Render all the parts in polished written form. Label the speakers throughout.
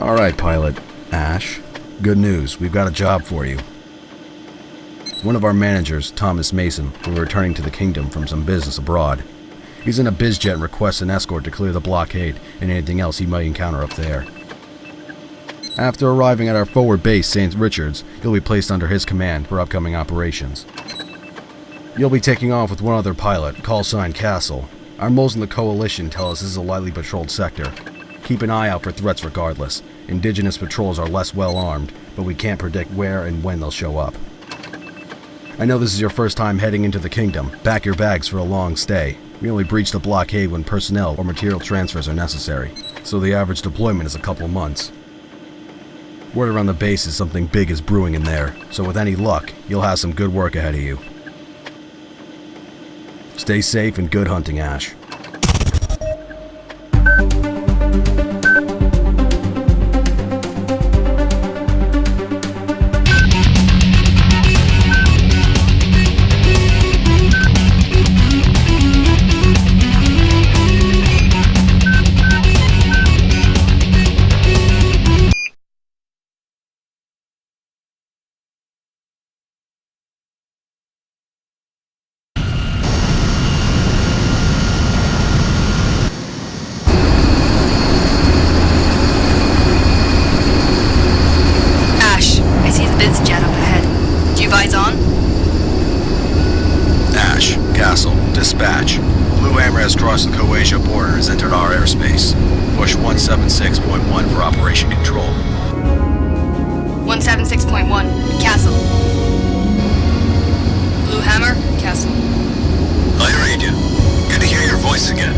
Speaker 1: Alright, pilot. Ash. Good news, we've got a job for you. One of our managers, Thomas Mason, will be returning to the kingdom from some business abroad. He's in a bizjet and requests an escort to clear the blockade and anything else he might encounter up there. After arriving at our forward base, St. Richards, you'll be placed under his command for upcoming operations. You'll be taking off with one other pilot, call sign Castle. Our moles in the coalition tell us this is a lightly patrolled sector. Keep an eye out for threats regardless. Indigenous patrols are less well armed, but we can't predict where and when they'll show up. I know this is your first time heading into the kingdom. Pack your bags for a long stay. We only breach the blockade when personnel or material transfers are necessary, so the average deployment is a couple months. Word around the base is something big is brewing in there, so with any luck, you'll have some good work ahead of you. Stay safe and good hunting, Ash. Dispatch. Blue Hammer has crossed the Croatia border and has entered our airspace. Push 176.1 for operation control.
Speaker 2: 176.1, Castle. Blue Hammer, Castle.
Speaker 3: I read you. Good to hear your voice again.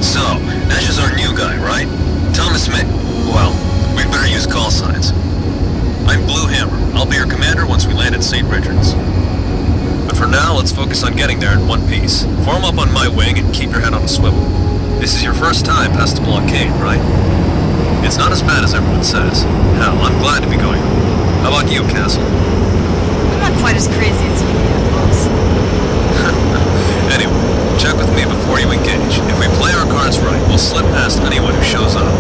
Speaker 3: So, Nash is our new guy, right? Thomas Well, we'd better use call signs. I'm Blue Hammer. I'll be your commander once we land at St. Richards. But for now, let's focus on getting there in one piece. Form up on my wing and keep your head on a swivel. This is your first time past the blockade, right? It's not as bad as everyone says. Hell, I'm glad to be going home. How about you, Castle?
Speaker 2: I'm not quite as crazy as you, boss.
Speaker 3: Anyway, check with me before you engage. If we play our cards right, we'll slip past anyone who shows up.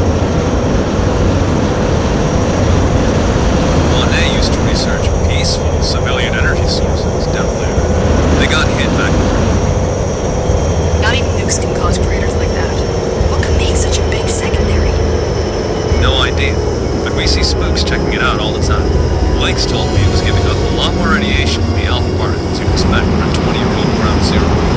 Speaker 3: Monet used to research peaceful civilian energy sources down there. They got hit back there.
Speaker 2: Not even nukes can cause craters like that. What could make such a big secondary?
Speaker 3: No idea, but we see spooks checking it out all the time. Lakes told me it was giving off a lot more radiation than the alpha particles you'd expect from a 20-year-old ground zero.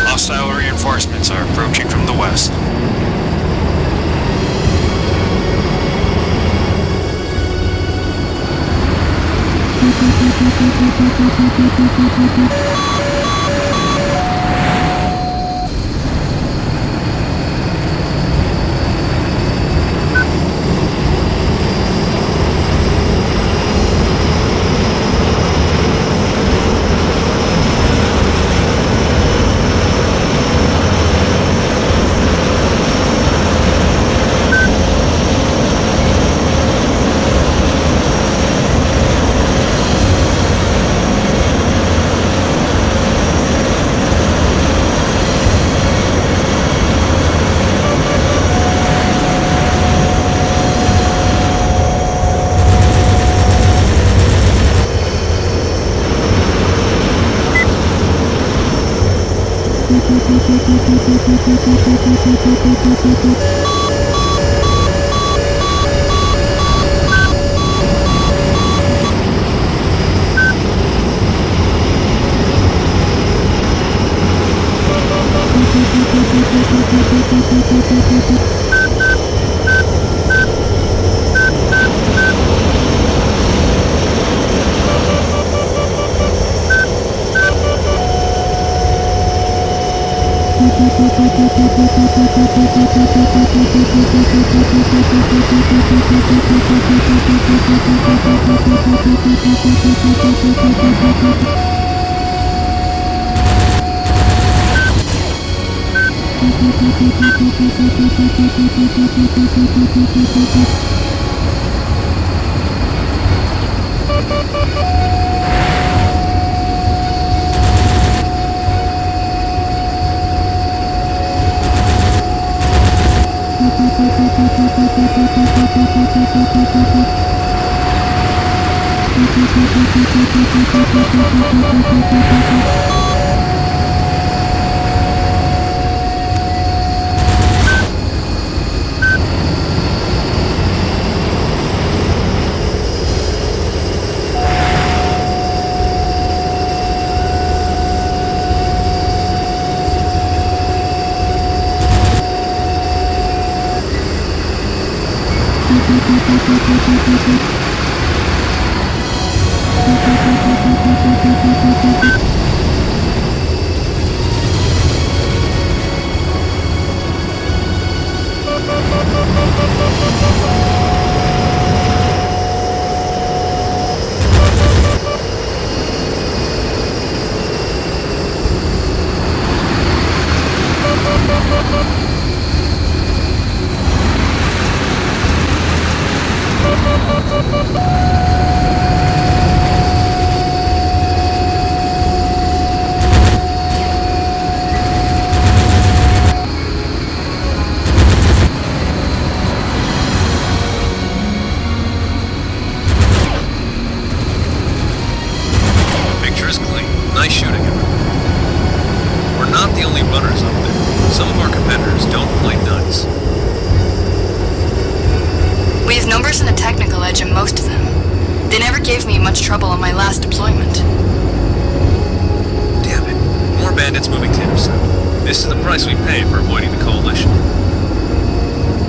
Speaker 4: Hostile reinforcements are approaching from the west.
Speaker 3: Picture is clean. Nice shooting, everyone. We're not the only runners up there. Some of our competitors don't play nice.
Speaker 2: We have numbers and a technical edge in most of them. They never gave me much trouble on my last deployment.
Speaker 3: Damn it. More bandits moving to intercept. This is the price we pay for avoiding the Coalition.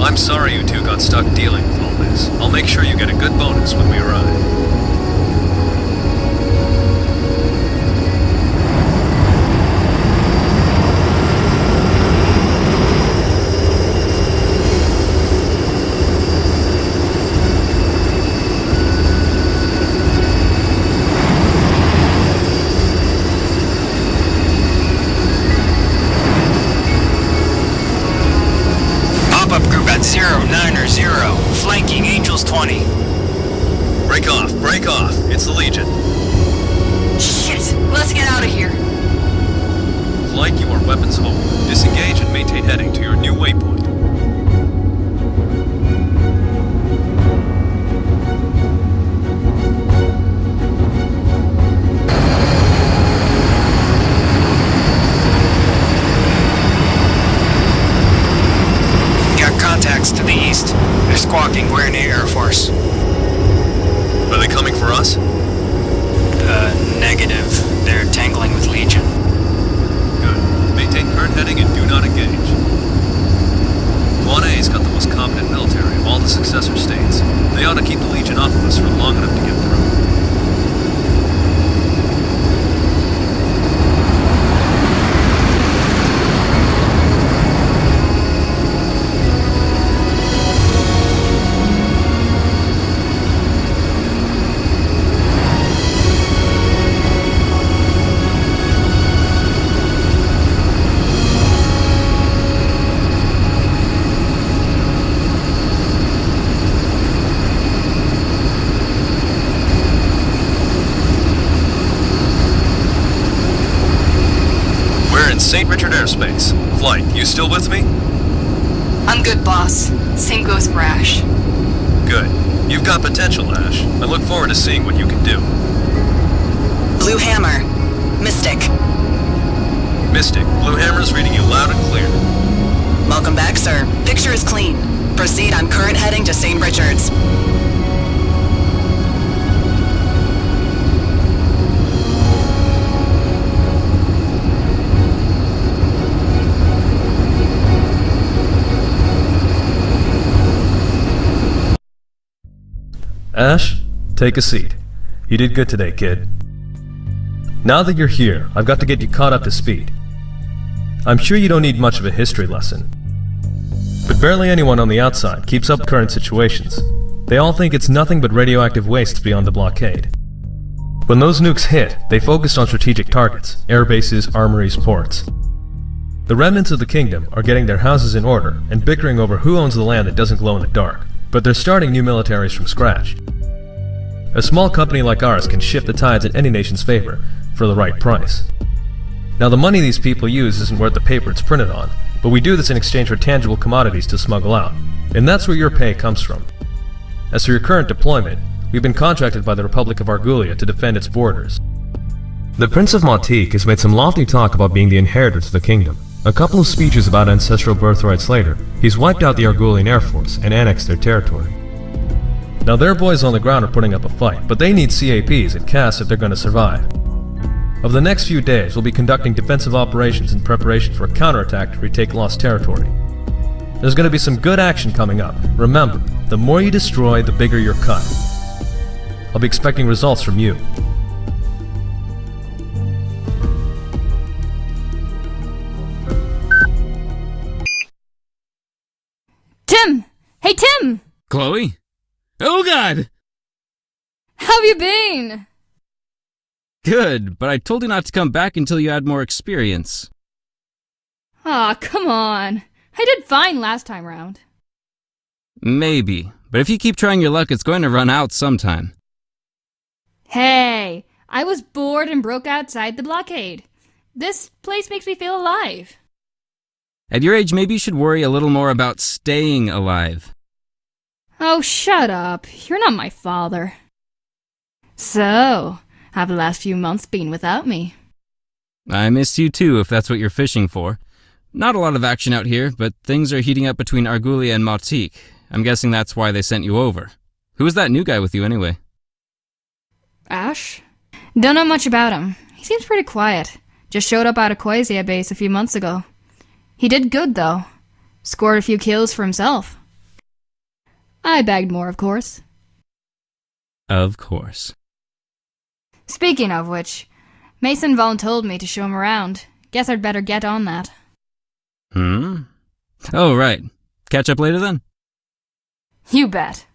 Speaker 3: I'm sorry you two got stuck dealing with all this. I'll make sure you get a good bonus when we arrive.
Speaker 4: Pop-up group at 090, flanking Angels 20.
Speaker 3: Break off. It's the Legion.
Speaker 2: Shit! Let's get out of here.
Speaker 3: Flight, you are weapons home. Disengage and maintain heading to your new waypoint.
Speaker 4: Got contacts to the east. They're squawking. We're in the Air Force.
Speaker 3: Are they coming for us?
Speaker 4: Negative. They're tangling with Legion.
Speaker 3: Good. Maintain current heading and do not engage. Guan A's got the most competent military of all the successor states. They ought to keep the Legion off of us for long enough to get through. St. Richard Airspace. Flight, you still with me?
Speaker 2: I'm good, boss. Same goes for Ash.
Speaker 3: Good. You've got potential, Ash. I look forward to seeing what you can do.
Speaker 5: Blue Hammer. Mystic.
Speaker 3: Mystic, Blue Hammer's reading you loud and clear.
Speaker 5: Welcome back, sir. Picture is clean. Proceed on current heading to St. Richards.
Speaker 6: Ash, take a seat. You did good today, kid. Now that you're here, I've got to get you caught up to speed. I'm sure you don't need much of a history lesson. But barely anyone on the outside keeps up current situations. They all think it's nothing but radioactive waste beyond the blockade. When those nukes hit, they focused on strategic targets, air bases, armories, ports. The remnants of the kingdom are getting their houses in order and bickering over who owns the land that doesn't glow in the dark. But they're starting new militaries from scratch. A small company like ours can shift the tides in any nation's favor for the right price. Now, the money these people use isn't worth the paper it's printed on, but we do this in exchange for tangible commodities to smuggle out, and that's where your pay comes from. As for your current deployment, we've been contracted by the Republic of Argulia to defend its borders. The Prince of Montique has made some lofty talk about being the inheritor to the kingdom. A couple of speeches about ancestral birthrights later, he's wiped out the Argulian Air Force and annexed their territory. Now their boys on the ground are putting up a fight, but they need CAPs and CAS if they're going to survive. Over the next few days, we'll be conducting defensive operations in preparation for a counterattack to retake lost territory. There's going to be some good action coming up. Remember, the more you destroy, the bigger your cut. I'll be expecting results from you.
Speaker 7: Tim! Hey, Tim!
Speaker 8: Chloe? Oh, God!
Speaker 7: How have you been?
Speaker 8: Good, but I told you not to come back until you had more experience.
Speaker 7: Aw, come on. I did fine last time round.
Speaker 8: Maybe, but if you keep trying your luck, it's going to run out sometime.
Speaker 7: Hey, I was bored and broke outside the blockade. This place makes me feel alive.
Speaker 8: At your age, maybe you should worry a little more about staying alive.
Speaker 7: Oh, shut up. You're not my father. So, have the last few months been without me?
Speaker 8: I miss you too, if that's what you're fishing for. Not a lot of action out here, but things are heating up between Argulia and Montique. I'm guessing that's why they sent you over. Who was that new guy with you anyway?
Speaker 7: Ash? Don't know much about him. He seems pretty quiet. Just showed up at a Quasia base a few months ago. He did good, though. Scored a few kills for himself. I bagged more, of course.
Speaker 8: Of course.
Speaker 7: Speaking of which, Mason voluntold me to show him around. Guess I'd better get on that.
Speaker 8: Oh, right. Catch up later then?
Speaker 7: You bet.